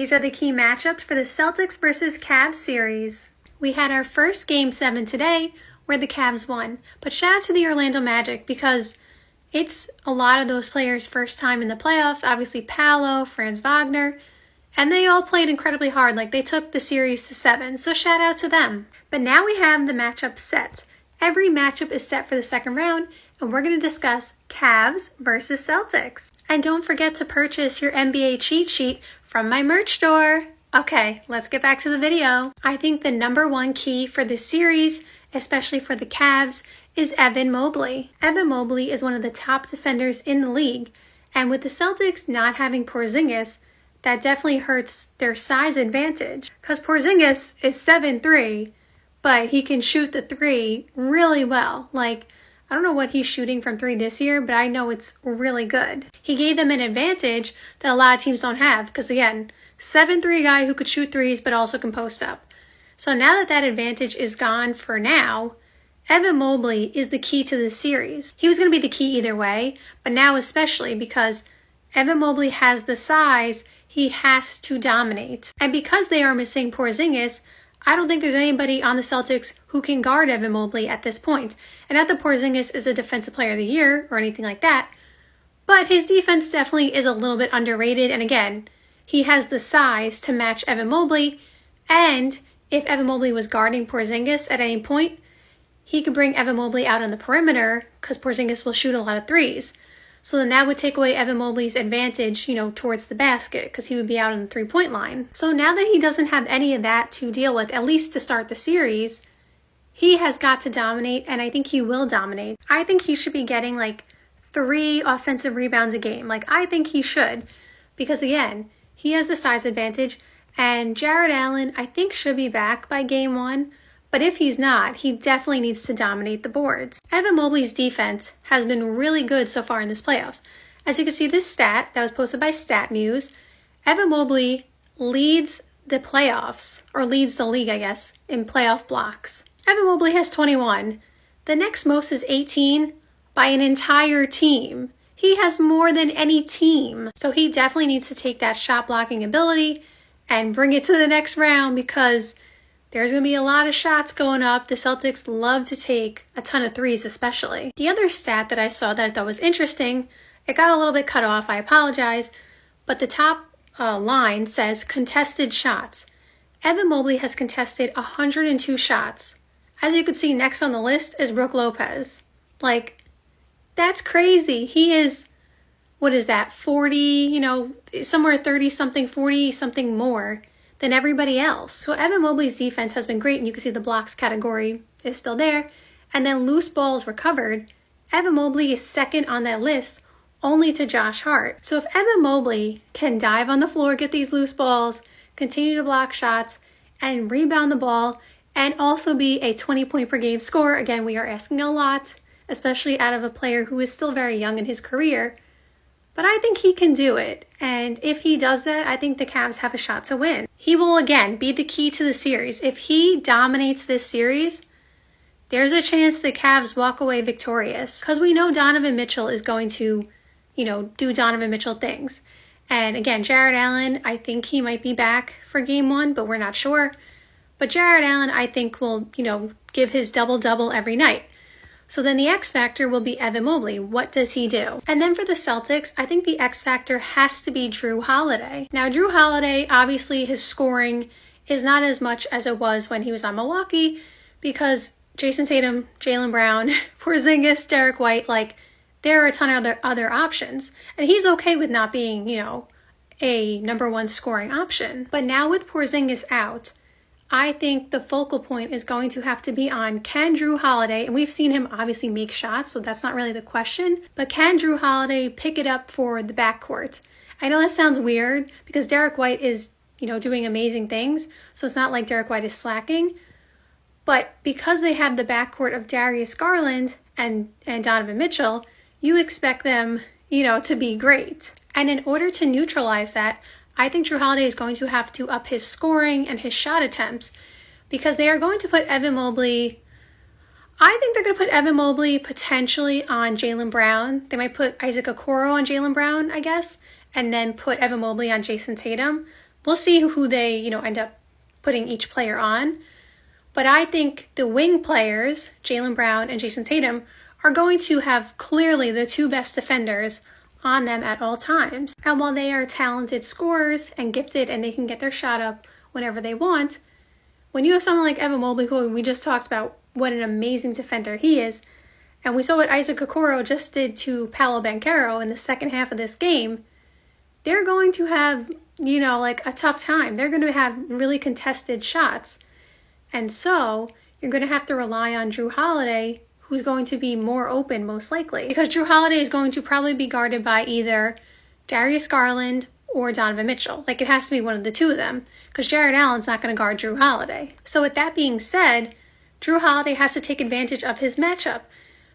These are the key matchups for the Celtics versus Cavs series. We had our first Game 7 today where the Cavs won. But shout out to the Orlando Magic because it's a lot of those players' first time in the playoffs. Obviously Paolo, Franz Wagner, and they all played incredibly hard. Like they took the series to 7. So shout out to them. But now we have the matchup set. Every matchup is set for the second round, and we're going to discuss Cavs versus Celtics. And don't forget to purchase your NBA cheat sheet from my merch store. Okay, let's get back to the video. I think the number one key for this series, especially for the Cavs, is Evan Mobley. Evan Mobley is one of the top defenders in the league, and with the Celtics not having Porzingis, that definitely hurts their size advantage. Because Porzingis is 7'3", but he can shoot the 3 really well. Like, I don't know what he's shooting from 3 this year, but I know it's really good. He gave them an advantage that a lot of teams don't have because, again, 7'3" guy who could shoot threes but also can post up. So now that that advantage is gone for now, Evan Mobley is the key to this series. He was going to be the key either way, but now especially because Evan Mobley has the size, he has to dominate. And because they are missing Porzingis, I don't think there's anybody on the Celtics who can guard Evan Mobley at this point. And not that Porzingis is a defensive player of the year or anything like that, but his defense definitely is a little bit underrated. And again, he has the size to match Evan Mobley. And if Evan Mobley was guarding Porzingis at any point, he could bring Evan Mobley out on the perimeter because Porzingis will shoot a lot of threes. So then that would take away Evan Mobley's advantage, towards the basket because he would be out on the three-point line. So now that he doesn't have any of that to deal with, at least to start the series, he has got to dominate, and I think he will dominate. I think he should be getting like 3 offensive rebounds a game. Like, I think he should because, again, he has the size advantage, and Jarrett Allen, I think, should be back by Game 1. But if he's not, he definitely needs to dominate the boards. Evan Mobley's defense has been really good so far in this playoffs. As you can see, this stat that was posted by StatMuse, Evan Mobley leads the playoffs, or leads the league, I guess, in playoff blocks. Evan Mobley has 21. The next most is 18 by an entire team. He has more than any team. So he definitely needs to take that shot blocking ability and bring it to the next round because there's going to be a lot of shots going up. The Celtics love to take a ton of threes especially. The other stat that I saw that I thought was interesting, it got a little bit cut off, I apologize, but the top line says contested shots. Evan Mobley has contested 102 shots. As you can see, next on the list is Brook Lopez. Like, that's crazy. He is, what is that, 40, somewhere 30-something, 40-something more than everybody else. So Evan Mobley's defense has been great, and you can see the blocks category is still there. And then loose balls recovered. Evan Mobley is second on that list, only to Josh Hart. So if Evan Mobley can dive on the floor, get these loose balls, continue to block shots, and rebound the ball, and also be a 20-point per game scorer, again, we are asking a lot, especially out of a player who is still very young in his career. But I think he can do it. And if he does that, I think the Cavs have a shot to win. He will, again, be the key to the series. If he dominates this series, there's a chance the Cavs walk away victorious. Because we know Donovan Mitchell is going to, do Donovan Mitchell things. And again, Jarrett Allen, I think he might be back for Game 1, but we're not sure. But Jarrett Allen, I think, will, give his double-double every night. So then the X factor will be Evan Mobley. What does he do? And then for the Celtics, I think the X factor has to be Jrue Holiday. Now, Jrue Holiday, obviously his scoring is not as much as it was when he was on Milwaukee because Jason Tatum, Jaylen Brown, Porzingis, Derek White, there are a ton of other options. And he's okay with not being, a number 1 scoring option. But now with Porzingis out, I think the focal point is going to have to be on, can Jrue Holiday, and we've seen him obviously make shots, so that's not really the question, but can Jrue Holiday pick it up for the backcourt? I know that sounds weird because Derek White is, doing amazing things, so it's not like Derek White is slacking, but because they have the backcourt of Darius Garland and Donovan Mitchell, you expect them, to be great. And in order to neutralize that, I think Jrue Holiday is going to have to up his scoring and his shot attempts because they are going to put Evan Mobley, I think they're going to put Evan Mobley potentially on Jaylen Brown. They might put Isaac Okoro on Jaylen Brown, I guess, and then put Evan Mobley on Jason Tatum. we'll see who they, end up putting each player on. But I think the wing players, Jaylen Brown and Jason Tatum, are going to have clearly the two best defenders on them at all times. And while they are talented scorers and gifted and they can get their shot up whenever they want, when you have someone like Evan Mobley, who we just talked about what an amazing defender he is, and we saw what Isaac Okoro just did to Paolo Banchero in the second half of this game, they're going to have, a tough time. They're going to have really contested shots. And so you're going to have to rely on Jrue Holiday, who's going to be more open most likely. Because Jrue Holiday is going to probably be guarded by either Darius Garland or Donovan Mitchell. It has to be one of the two of them, because Jared Allen's not going to guard Jrue Holiday. So with that being said, Jrue Holiday has to take advantage of his matchup,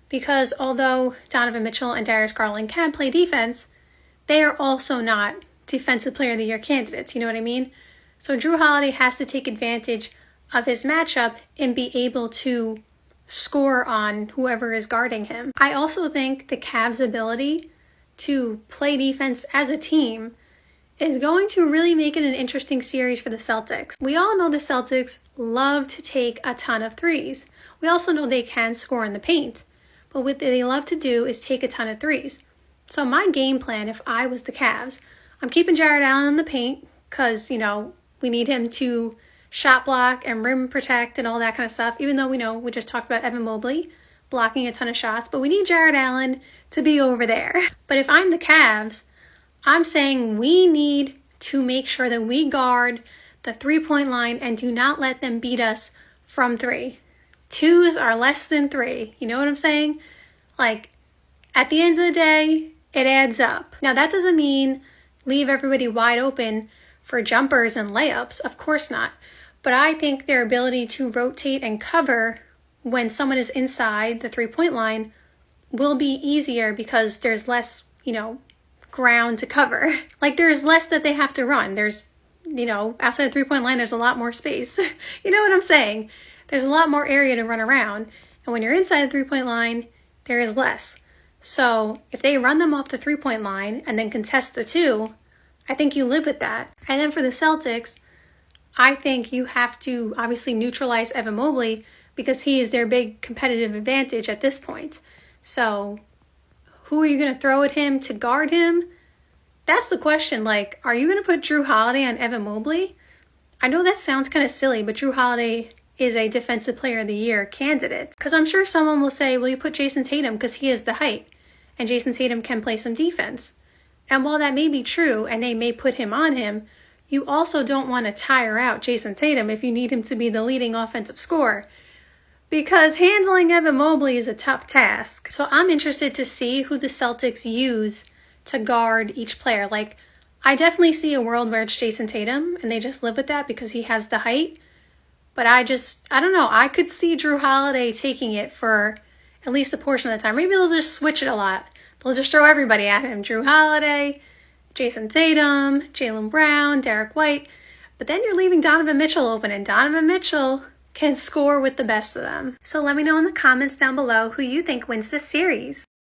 because although Donovan Mitchell and Darius Garland can play defense, they are also not Defensive Player of the Year candidates, you know what I mean? So Jrue Holiday has to take advantage of his matchup and be able to score on whoever is guarding him. I also think the Cavs' ability to play defense as a team is going to really make it an interesting series for the Celtics. We all know the Celtics love to take a ton of threes. We also know they can score in the paint, but what they love to do is take a ton of threes. So my game plan, if I was the Cavs, I'm keeping Jared Allen in the paint because, we need him to shot block and rim protect and all that kind of stuff, even though we just talked about Evan Mobley blocking a ton of shots, but we need Jared Allen to be over there. But if I'm the Cavs, I'm saying we need to make sure that we guard the three-point line and do not let them beat us from three. Twos are less than three. You know what I'm saying? At the end of the day, it adds up. Now, that doesn't mean leave everybody wide open for jumpers and layups. Of course not. But I think their ability to rotate and cover when someone is inside the three-point line will be easier because there's less, ground to cover. There's less that they have to run. There's, outside the three-point line, there's a lot more space. You know what I'm saying? There's a lot more area to run around. And when you're inside the three-point line, there is less. So if they run them off the three-point line and then contest the two, I think you live with that. And then for the Celtics, I think you have to obviously neutralize Evan Mobley because he is their big competitive advantage at this point. So who are you going to throw at him to guard him? That's the question. Are you going to put Jrue Holiday on Evan Mobley? I know that sounds kind of silly, but Jrue Holiday is a Defensive Player of the Year candidate. Because I'm sure someone will say, well, you put Jason Tatum because he has the height. And Jason Tatum can play some defense. And while that may be true, and they may put him on him, you also don't want to tire out Jason Tatum if you need him to be the leading offensive scorer. Because handling Evan Mobley is a tough task. So I'm interested to see who the Celtics use to guard each player. I definitely see a world where it's Jason Tatum, and they just live with that because he has the height. But I don't know. I could see Jrue Holiday taking it for at least a portion of the time. Maybe they'll just switch it a lot. They'll just throw everybody at him. Jrue Holiday, Jason Tatum, Jaylen Brown, Derek White. But then you're leaving Donovan Mitchell open, and Donovan Mitchell can score with the best of them. So let me know in the comments down below who you think wins this series.